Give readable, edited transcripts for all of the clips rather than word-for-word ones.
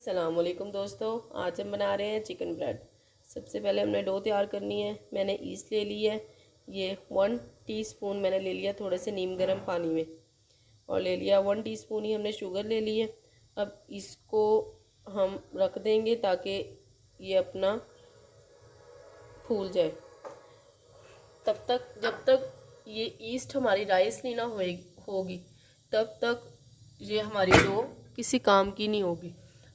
अस्सलामुअलैकुम दोस्तों, आज हम बना रहे हैं चिकन ब्रेड। सबसे पहले हमने डो तैयार करनी है। मैंने ईस्ट ले ली है, ये 1 टीस्पून मैंने ले लिया थोड़े से नीम गर्म पानी में, और ले लिया 1 टीस्पून ही हमने शुगर ले ली है। अब इसको हम रख देंगे ताकि ये अपना फूल जाए। तब तक जब तक ये ईस्ट हमारी राइस नहीं ना होगी तब तक ये हमारी डो किसी काम की नहीं होगी।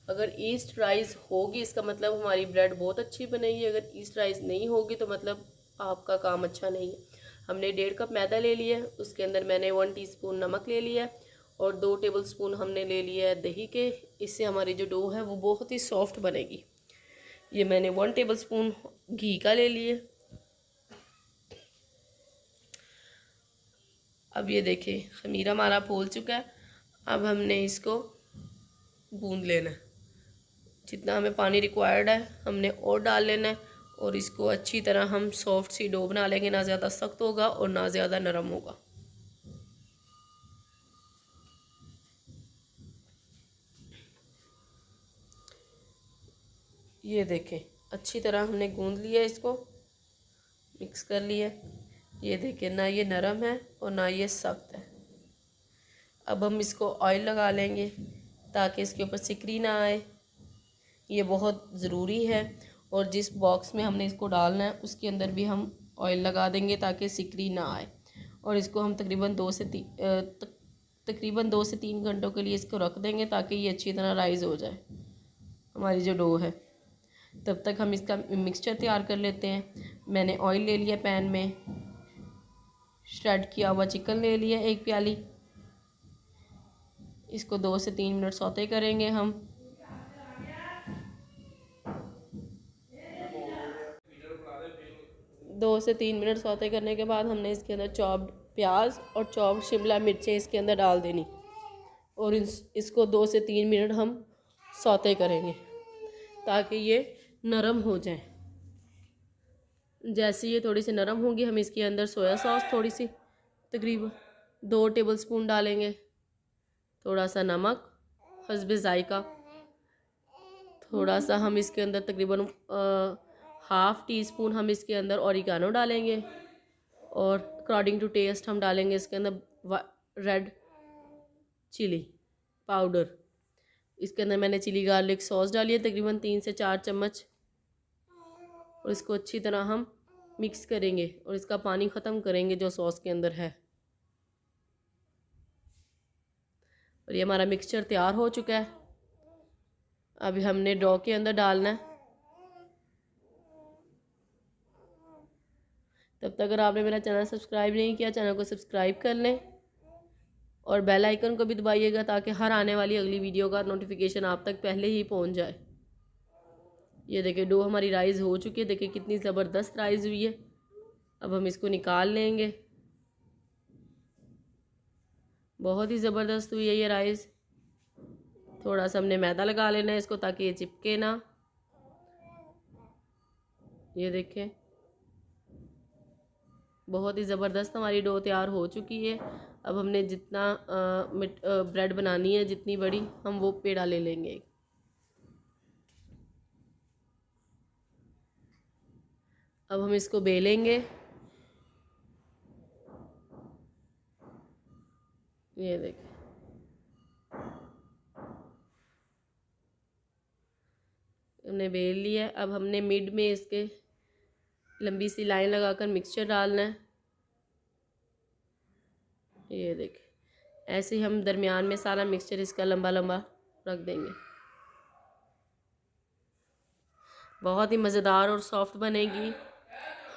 अगर ईस्ट राइस होगी इसका मतलब हमारी ब्रेड बहुत अच्छी बनेगी, अगर ईस्ट राइस नहीं होगी तो मतलब आपका काम अच्छा नहीं है। हमने 1.5 कप मैदा ले लिया है, उसके अंदर मैंने 1 टीस्पून नमक ले लिया है और 2 टेबलस्पून हमने ले लिया है दही के। इससे हमारी जो डो है वो बहुत ही सॉफ्ट बनेगी। ये मैंने 1 टेबलस्पून घी का ले लिया। अब ये देखिए खमीरा हमारा फूल चुका है। अब हमने इसको गूंद लेना है, जितना हमें पानी रिक्वायर्ड है हमने और डाल लेना है, और इसको अच्छी तरह हम सॉफ्ट सी डो बना लेंगे। ना ज़्यादा सख्त होगा और ना ज़्यादा नरम होगा। ये देखें अच्छी तरह हमने गूंद लिया, इसको मिक्स कर लिया। ये देखें ना ये नरम है और ना ये सख्त है। अब हम इसको ऑयल लगा लेंगे ताकि इसके ऊपर सिकरी ना आए, ये बहुत ज़रूरी है। और जिस बॉक्स में हमने इसको डालना है उसके अंदर भी हम ऑयल लगा देंगे ताकि सिकरी ना आए। और इसको हम तकरीबन 2 से 3 घंटों के लिए इसको रख देंगे ताकि ये अच्छी तरह राइज़ हो जाए हमारी जो डो है। तब तक हम इसका मिक्सचर तैयार कर लेते हैं। मैंने ऑयल ले लिया पैन में, श्रेड किया हुआ चिकन ले लिया 1 प्याली। इसको 2 से 3 मिनट सौते करेंगे हम। दो से 3 मिनट सौते करने के बाद हमने इसके अंदर चॉप्ड प्याज और चॉप्ड शिमला मिर्चें इसके अंदर डाल देनी, और इसको 2 से 3 मिनट हम सौते करेंगे ताकि ये नरम हो जाए। जैसे ये थोड़ी सी नरम होगी हम इसके अंदर सोया सॉस थोड़ी सी तकरीबन 2 टेबलस्पून डालेंगे, थोड़ा सा नमक हस्बे जायका, थोड़ा सा हम इसके अंदर तकरीबन हाफ़ टी स्पून हम इसके अंदर ऑरिगानो डालेंगे, और अकॉर्डिंग टू टेस्ट हम डालेंगे इसके अंदर रेड चिली पाउडर। इसके अंदर मैंने चिली गार्लिक सॉस डाली है तकरीबन 3 से 4 चम्मच, और इसको अच्छी तरह हम मिक्स करेंगे और इसका पानी ख़त्म करेंगे जो सॉस के अंदर है। और ये हमारा मिक्सचर तैयार हो चुका है। अभी हमने डो के अंदर डालना है। तब तक अगर आपने मेरा चैनल सब्सक्राइब नहीं किया, चैनल को सब्सक्राइब कर लें और बेल आइकन को भी दबाइएगा ताकि हर आने वाली अगली वीडियो का नोटिफिकेशन आप तक पहले ही पहुंच जाए। ये देखिए डो हमारी राइज़ हो चुकी है, देखिए कितनी ज़बरदस्त राइज़ हुई है। अब हम इसको निकाल लेंगे। बहुत ही ज़बरदस्त हुई है ये राइज़। थोड़ा सा हमने मैदा लगा लेना है इसको ताकि ये चिपके ना। ये देखें बहुत ही ज़बरदस्त हमारी डो तैयार हो चुकी है। अब हमने जितना ब्रेड बनानी है जितनी बड़ी हम वो पेड़ा ले लेंगे। अब हम इसको बेलेंगे। ये देखें हमने बेल लिया है। अब हमने मिड में इसके लंबी सी लाइन लगाकर मिक्सचर डालना है। ये देखें ऐसे ही हम दरमियान में सारा मिक्सचर इसका लंबा लंबा रख देंगे। बहुत ही मज़ेदार और सॉफ्ट बनेगी।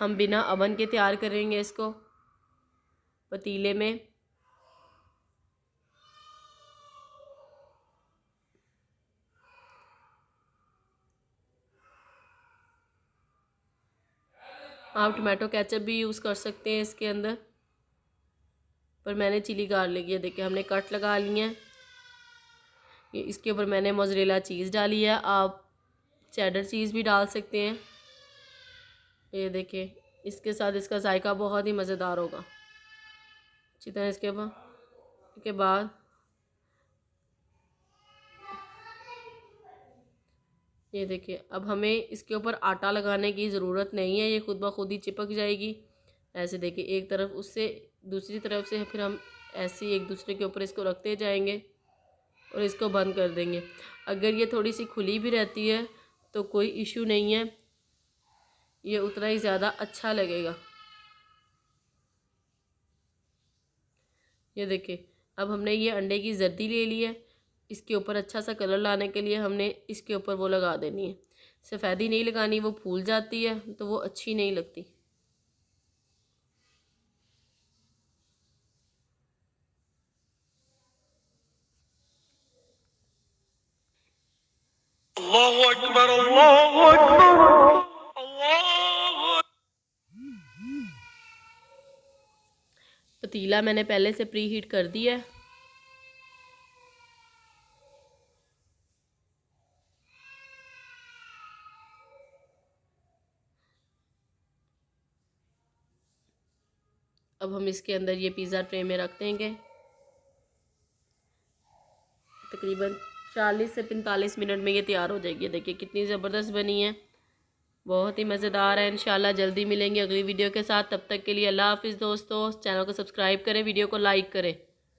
हम बिना अवन के तैयार करेंगे इसको पतीले में। आप टमाटो केचप भी यूज़ कर सकते हैं इसके अंदर, पर मैंने चिली गार्लिक, ये देखिए हमने कट लगा लिए हैं। ये इसके ऊपर मैंने मोज़रेला चीज़ डाली है, आप चेडर चीज़ भी डाल सकते हैं। ये देखिए इसके साथ इसका जायका बहुत ही मज़ेदार होगा। अच्छी तरह इसके बाद ये देखिए, अब हमें इसके ऊपर आटा लगाने की ज़रूरत नहीं है, ये खुद ब खुद ही चिपक जाएगी। ऐसे देखिए, एक तरफ उससे दूसरी तरफ से फिर हम ऐसे ही एक दूसरे के ऊपर इसको रखते जाएंगे और इसको बंद कर देंगे। अगर ये थोड़ी सी खुली भी रहती है तो कोई इशू नहीं है, ये उतना ही ज़्यादा अच्छा लगेगा। ये देखिए, अब हमने ये अंडे की जर्दी ले ली है। इसके ऊपर अच्छा सा कलर लाने के लिए हमने इसके ऊपर वो लगा देनी है। सफ़ेदी नहीं लगानी, वो फूल जाती है तो वो अच्छी नहीं लगती। अल्लाहु अकबर, अल्लाहु अकबर, अल्लाहु। पतीला मैंने पहले से प्री हीट कर दिया है। अब हम इसके अंदर ये पिज़्ज़ा ट्रे में रख देंगे। तकरीबन 40 से 45 मिनट में ये तैयार हो जाएगी। देखिए कितनी ज़बरदस्त बनी है, बहुत ही मज़ेदार है। इंशाल्लाह जल्दी मिलेंगे अगली वीडियो के साथ। तब तक के लिए अल्लाह हाफ़िज़ दोस्तों। चैनल को सब्सक्राइब करें, वीडियो को लाइक करें।